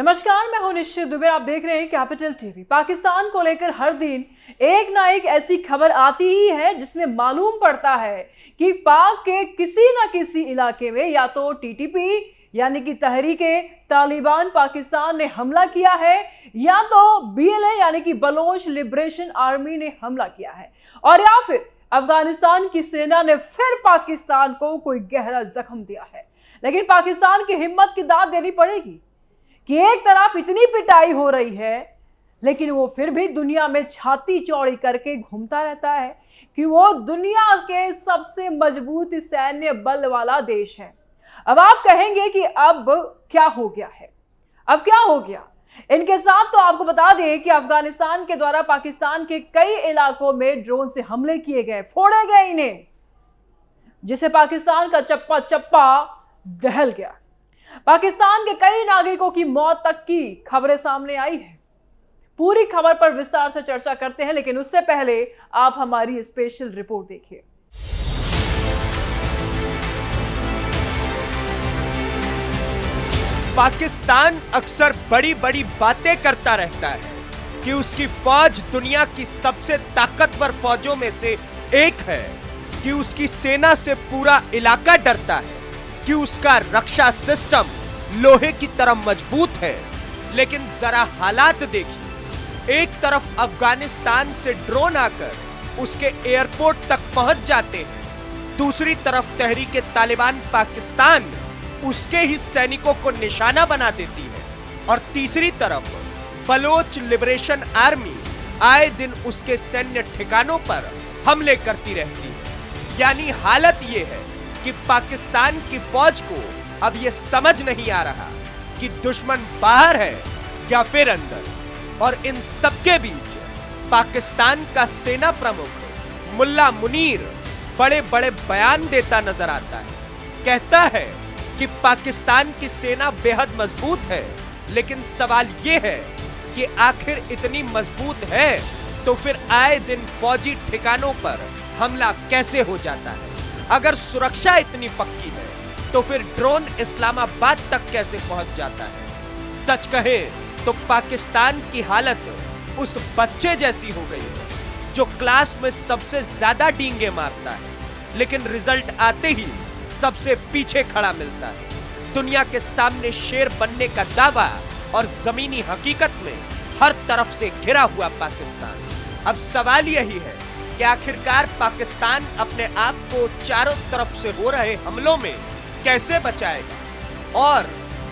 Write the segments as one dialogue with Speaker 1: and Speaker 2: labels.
Speaker 1: नमस्कार, मैं हूं निश्चित दुबे। आप देख रहे हैं कैपिटल टीवी। पाकिस्तान को लेकर हर दिन एक ना एक ऐसी खबर आती ही है जिसमें मालूम पड़ता है कि पाक के किसी न किसी इलाके में या तो टीटीपी यानी कि तहरीके तालिबान पाकिस्तान ने हमला किया है या तो बीएलए यानी कि बलोच लिबरेशन आर्मी ने हमला किया है, और या फिर अफगानिस्तान की सेना ने फिर पाकिस्तान को कोई गहरा जख्म दिया है। लेकिन पाकिस्तान की हिम्मत की दाद देनी पड़ेगी कि एक तरफ इतनी पिटाई हो रही है लेकिन वो फिर भी दुनिया में छाती चौड़ी करके घूमता रहता है कि वो दुनिया के सबसे मजबूत सैन्य बल वाला देश है। अब आप कहेंगे कि अब क्या हो गया है, अब क्या हो गया इनके साथ। तो आपको बता दें कि अफगानिस्तान के द्वारा पाकिस्तान के कई इलाकों में ड्रोन से हमले किए गए, फोड़े गए इन्हें, जिसे पाकिस्तान का चप्पा चप्पा दहल गया। पाकिस्तान के कई नागरिकों की मौत तक की खबरें सामने आई है। पूरी खबर पर विस्तार से चर्चा करते हैं, लेकिन उससे पहले आप हमारी स्पेशल रिपोर्ट देखिए।
Speaker 2: पाकिस्तान अक्सर बड़ी बड़ी बातें करता रहता है कि उसकी फौज दुनिया की सबसे ताकतवर फौजों में से एक है, कि उसकी सेना से पूरा इलाका डरता है, कि उसका रक्षा सिस्टम लोहे की तरह मजबूत है। लेकिन जरा हालात देखिए, एक तरफ अफगानिस्तान से ड्रोन आकर उसके एयरपोर्ट तक पहुंच जाते हैं, दूसरी तरफ तहरीके तालिबान पाकिस्तान उसके ही सैनिकों को निशाना बना देती है, और तीसरी तरफ बलोच लिबरेशन आर्मी आए दिन उसके सैन्य ठिकानों पर हमले करती रहती है। यानी हालत यह है कि पाकिस्तान की फौज को अब यह समझ नहीं आ रहा कि दुश्मन बाहर है या फिर अंदर। और इन सबके बीच पाकिस्तान का सेना प्रमुख मुल्ला मुनीर बड़े बड़े बयान देता नजर आता है। कहता है कि पाकिस्तान की सेना बेहद मजबूत है, लेकिन सवाल यह है कि आखिर इतनी मजबूत है तो फिर आए दिन फौजी ठिकानों पर हमला कैसे हो जाता है। अगर सुरक्षा इतनी पक्की है तो फिर ड्रोन इस्लामाबाद तक कैसे पहुंच जाता है। सच कहे तो पाकिस्तान की हालत उस बच्चे जैसी हो गई है जो क्लास में सबसे ज्यादा डींगे मारता है, लेकिन रिजल्ट आते ही सबसे पीछे खड़ा मिलता है। दुनिया के सामने शेर बनने का दावा और जमीनी हकीकत में हर तरफ से घिरा हुआ पाकिस्तान। अब सवाल यही है कि आखिरकार पाकिस्तान अपने आप को चारों तरफ से हो रहे हमलों में कैसे बचाएगा, और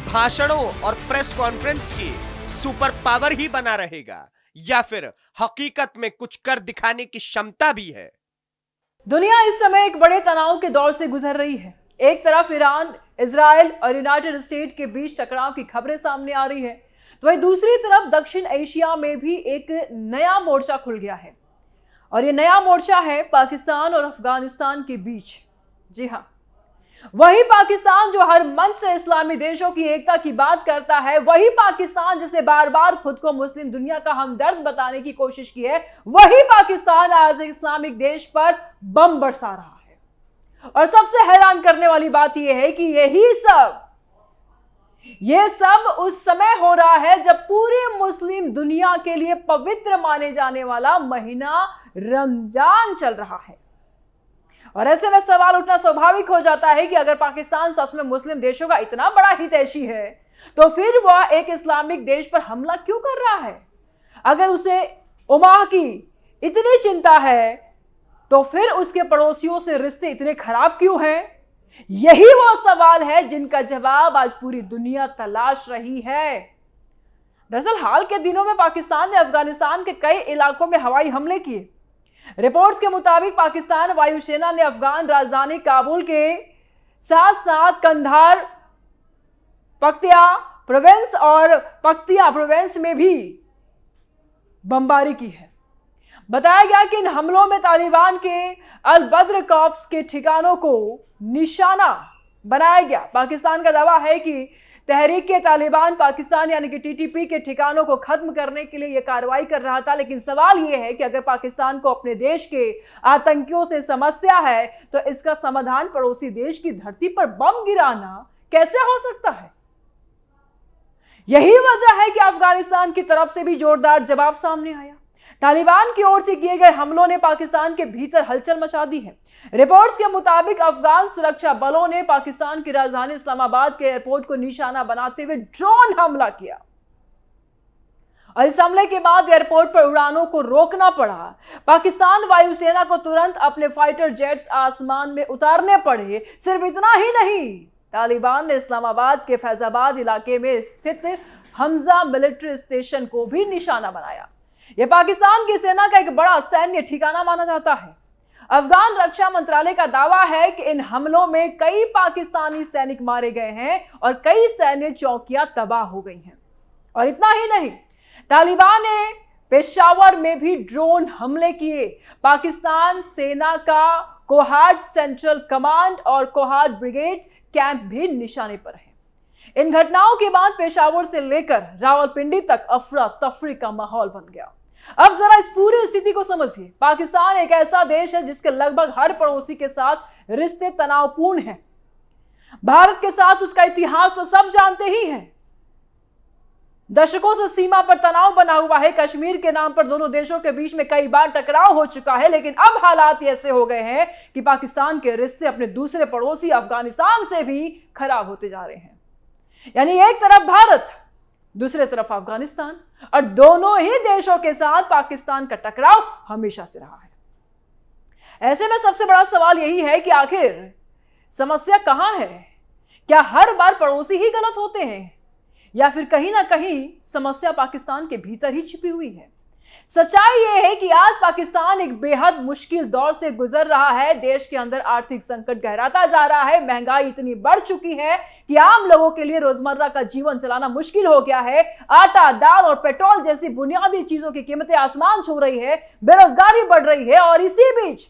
Speaker 2: भाषणों और प्रेस कॉन्फ्रेंस की सुपर पावर ही बना रहेगा, या फिर हकीकत में कुछ कर दिखाने की क्षमता भी है।
Speaker 1: दुनिया इस समय एक बड़े तनाव के दौर से गुजर रही है। एक तरफ ईरान, इजराइल और यूनाइटेड स्टेट के बीच टकराव की खबरें सामने आ रही है, तो वहीं दूसरी तरफ दक्षिण एशिया में भी एक नया मोर्चा खुल गया है, और ये नया मोर्चा है पाकिस्तान और अफगानिस्तान के बीच। जी हां, वही पाकिस्तान जो हर मंच से इस्लामी देशों की एकता की बात करता है, वही पाकिस्तान जिसने बार बार खुद को मुस्लिम दुनिया का हमदर्द बताने की कोशिश की है, वही पाकिस्तान आज इस्लामिक देश पर बम बरसा रहा है। और सबसे हैरान करने वाली बात यह है कि ये सब उस समय हो रहा है जब पूरी मुस्लिम दुनिया के लिए पवित्र माने जाने वाला महीना रमजान चल रहा है। और ऐसे में सवाल उठना स्वाभाविक हो जाता है कि अगर पाकिस्तान सच में मुस्लिम देशों का इतना बड़ा हितैषी है तो फिर वह एक इस्लामिक देश पर हमला क्यों कर रहा है। अगर उसे उमाह की इतनी चिंता है तो फिर उसके पड़ोसियों से रिश्ते इतने खराब क्यों हैं। यही वो सवाल है जिनका जवाब आज पूरी दुनिया तलाश रही है। दरअसल हाल के दिनों में पाकिस्तान ने अफगानिस्तान के कई इलाकों में हवाई हमले किए। रिपोर्ट्स के मुताबिक पाकिस्तान वायुसेना ने अफगान राजधानी काबुल के साथ साथ कंधार, पख्तिया प्रोविंस और पख्तिया प्रोविंस में भी बमबारी की है। बताया गया कि इन हमलों में तालिबान के अल बद्र कॉर्प्स के ठिकानों को निशाना बनाया गया। पाकिस्तान का दावा है कि तहरीक तालिबान पाकिस्तान यानी कि टीटीपी के ठिकानों को खत्म करने के लिए यह कार्रवाई कर रहा था। लेकिन सवाल यह है कि अगर पाकिस्तान को अपने देश के आतंकियों से समस्या है तो इसका समाधान पड़ोसी देश की धरती पर बम गिराना कैसे हो सकता है। यही वजह है कि अफगानिस्तान की तरफ से भी जोरदार जवाब सामने आया। तालिबान की ओर से किए गए हमलों ने पाकिस्तान के भीतर हलचल मचा दी है। रिपोर्ट्स के मुताबिक अफगान सुरक्षा बलों ने पाकिस्तान की राजधानी इस्लामाबाद के एयरपोर्ट को निशाना बनाते हुए ड्रोन हमला किया और इस हमले के बाद एयरपोर्ट पर उड़ानों को रोकना पड़ा। पाकिस्तान वायुसेना को तुरंत अपने फाइटर जेट्स आसमान में उतारने पड़े। सिर्फ इतना ही नहीं, तालिबान ने इस्लामाबाद के फैजाबाद इलाके में स्थित हमजा मिलिट्री स्टेशन को भी निशाना बनाया। यह पाकिस्तान की सेना का एक बड़ा सैन्य ठिकाना माना जाता है। अफगान रक्षा मंत्रालय का दावा है कि इन हमलों में कई पाकिस्तानी सैनिक मारे गए हैं और कई सैन्य चौकियां तबाह हो गई हैं। और इतना ही नहीं, तालिबान ने पेशावर में भी ड्रोन हमले किए। पाकिस्तान सेना का कोहार्ड सेंट्रल कमांड और कोहार्ड ब्रिगेड कैंप भी निशाने पर है। इन घटनाओं के बाद पेशावर से लेकर रावलपिंडी तक अफरा तफरी का माहौल बन गया। अब जरा इस पूरी स्थिति को समझिए। पाकिस्तान एक ऐसा देश है जिसके लगभग हर पड़ोसी के साथ रिश्ते तनावपूर्ण हैं। भारत के साथ उसका इतिहास तो सब जानते ही हैं। दशकों से सीमा पर तनाव बना हुआ है। कश्मीर के नाम पर दोनों देशों के बीच में कई बार टकराव हो चुका है, लेकिन अब हालात ऐसे हो गए हैं कि पाकिस्तान के रिश्ते अपने दूसरे पड़ोसी अफगानिस्तान से भी खराब होते जा रहे हैं। यानी एक तरफ भारत, दूसरे तरफ अफगानिस्तान, और दोनों ही देशों के साथ पाकिस्तान का टकराव हमेशा से रहा है। ऐसे में सबसे बड़ा सवाल यही है कि आखिर समस्या कहां है? क्या हर बार पड़ोसी ही गलत होते हैं या फिर कहीं ना कहीं समस्या पाकिस्तान के भीतर ही छिपी हुई है? सच्चाई यह है कि आज पाकिस्तान एक बेहद मुश्किल दौर से गुजर रहा है। देश के अंदर आर्थिक संकट गहराता जा रहा है। महंगाई इतनी बढ़ चुकी है कि आम लोगों के लिए रोजमर्रा का जीवन चलाना मुश्किल हो गया है। आटा, दाल और पेट्रोल जैसी बुनियादी चीजों की कीमतें आसमान छू रही है। बेरोजगारी बढ़ रही है और इसी बीच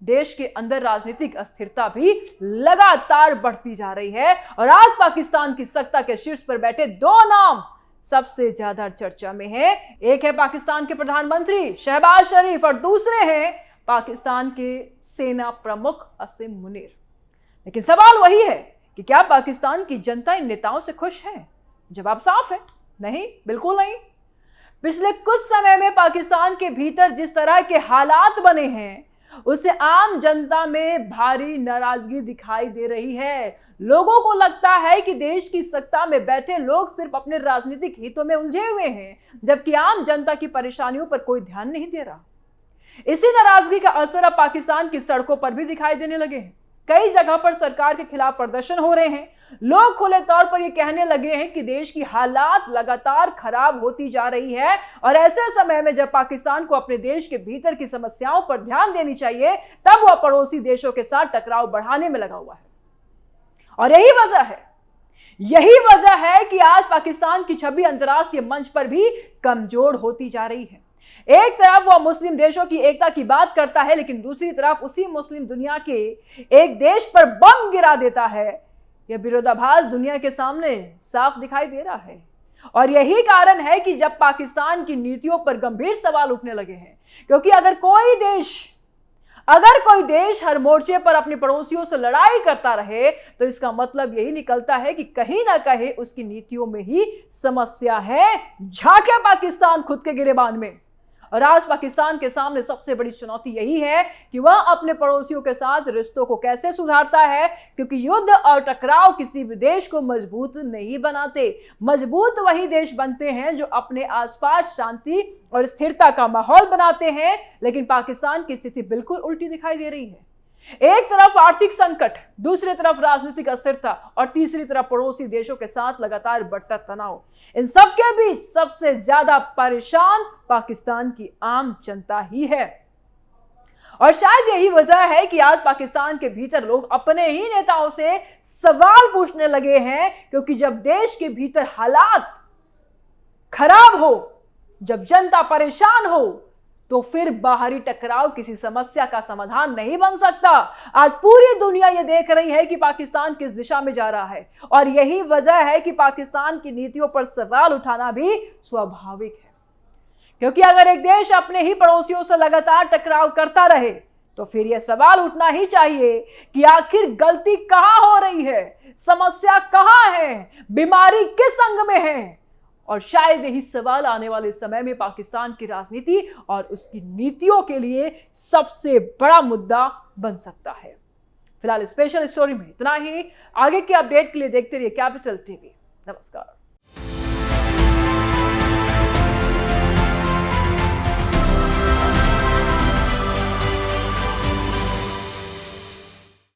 Speaker 1: देश के अंदर राजनीतिक अस्थिरता भी लगातार बढ़ती जा रही है। और आज पाकिस्तान की सत्ता के शीर्ष पर बैठे दो नाम सबसे ज्यादा चर्चा में है। एक है पाकिस्तान के प्रधानमंत्री शहबाज शरीफ और दूसरे हैं पाकिस्तान के सेना प्रमुख असीम मुनीर। लेकिन सवाल वही है कि क्या पाकिस्तान की जनता इन नेताओं से खुश है? जवाब साफ है, नहीं, बिल्कुल नहीं। पिछले कुछ समय में पाकिस्तान के भीतर जिस तरह के हालात बने हैं उससे आम जनता में भारी नाराजगी दिखाई दे रही है। लोगों को लगता है कि देश की सत्ता में बैठे लोग सिर्फ अपने राजनीतिक हितों में उलझे हुए हैं, जबकि आम जनता की परेशानियों पर कोई ध्यान नहीं दे रहा। इसी नाराजगी का असर अब पाकिस्तान की सड़कों पर भी दिखाई देने लगे हैं। कई जगह पर सरकार के खिलाफ प्रदर्शन हो रहे हैं। लोग खुले तौर पर यह कहने लगे हैं कि देश की हालात लगातार खराब होती जा रही है और ऐसे समय में जब पाकिस्तान को अपने देश के भीतर की समस्याओं पर ध्यान देनी चाहिए, तब वह पड़ोसी देशों के साथ टकराव बढ़ाने में लगा हुआ है। और यही वजह है कि आज पाकिस्तान की छवि अंतर्राष्ट्रीय मंच पर भी कमजोर होती जा रही है। एक तरफ वह मुस्लिम देशों की एकता की बात करता है, लेकिन दूसरी तरफ उसी मुस्लिम दुनिया के एक देश पर बम गिरा देता है। यह विरोधाभास दुनिया के सामने साफ दिखाई दे रहा है। और यही कारण है कि जब पाकिस्तान की नीतियों पर गंभीर सवाल उठने लगे हैं, क्योंकि अगर कोई देश हर मोर्चे पर अपने पड़ोसियों से लड़ाई करता रहे तो इसका मतलब यही निकलता है कि कहीं ना कहीं उसकी नीतियों में ही समस्या है। झांके पाकिस्तान खुद के गिरेबान में। और आज पाकिस्तान के सामने सबसे बड़ी चुनौती यही है कि वह अपने पड़ोसियों के साथ रिश्तों को कैसे सुधारता है, क्योंकि युद्ध और टकराव किसी भी देश को मजबूत नहीं बनाते। मजबूत वही देश बनते हैं जो अपने आसपास शांति और स्थिरता का माहौल बनाते हैं। लेकिन पाकिस्तान की स्थिति बिल्कुल उल्टी दिखाई दे रही है। एक तरफ आर्थिक संकट, दूसरी तरफ राजनीतिक अस्थिरता और तीसरी तरफ पड़ोसी देशों के साथ लगातार बढ़ता तनाव। इन सब के बीच सबसे ज्यादा परेशान पाकिस्तान की आम जनता ही है। और शायद यही वजह है कि आज पाकिस्तान के भीतर लोग अपने ही नेताओं से सवाल पूछने लगे हैं, क्योंकि जब देश के भीतर हालात खराब हो, जब जनता परेशान हो, तो फिर बाहरी टकराव किसी समस्या का समाधान नहीं बन सकता। आज पूरी दुनिया यह देख रही है कि पाकिस्तान किस दिशा में जा रहा है और यही वजह है कि पाकिस्तान की नीतियों पर सवाल उठाना भी स्वाभाविक है। क्योंकि अगर एक देश अपने ही पड़ोसियों से लगातार टकराव करता रहे तो फिर यह सवाल उठना ही चाहिए कि आखिर गलती कहां हो रही है, समस्या कहां है, बीमारी किस अंग में है। और शायद यही सवाल आने वाले समय में पाकिस्तान की राजनीति और उसकी नीतियों के लिए सबसे बड़ा मुद्दा बन सकता है। फिलहाल स्पेशल स्टोरी में इतना ही। आगे के अपडेट के लिए देखते रहिए कैपिटल टीवी। नमस्कार।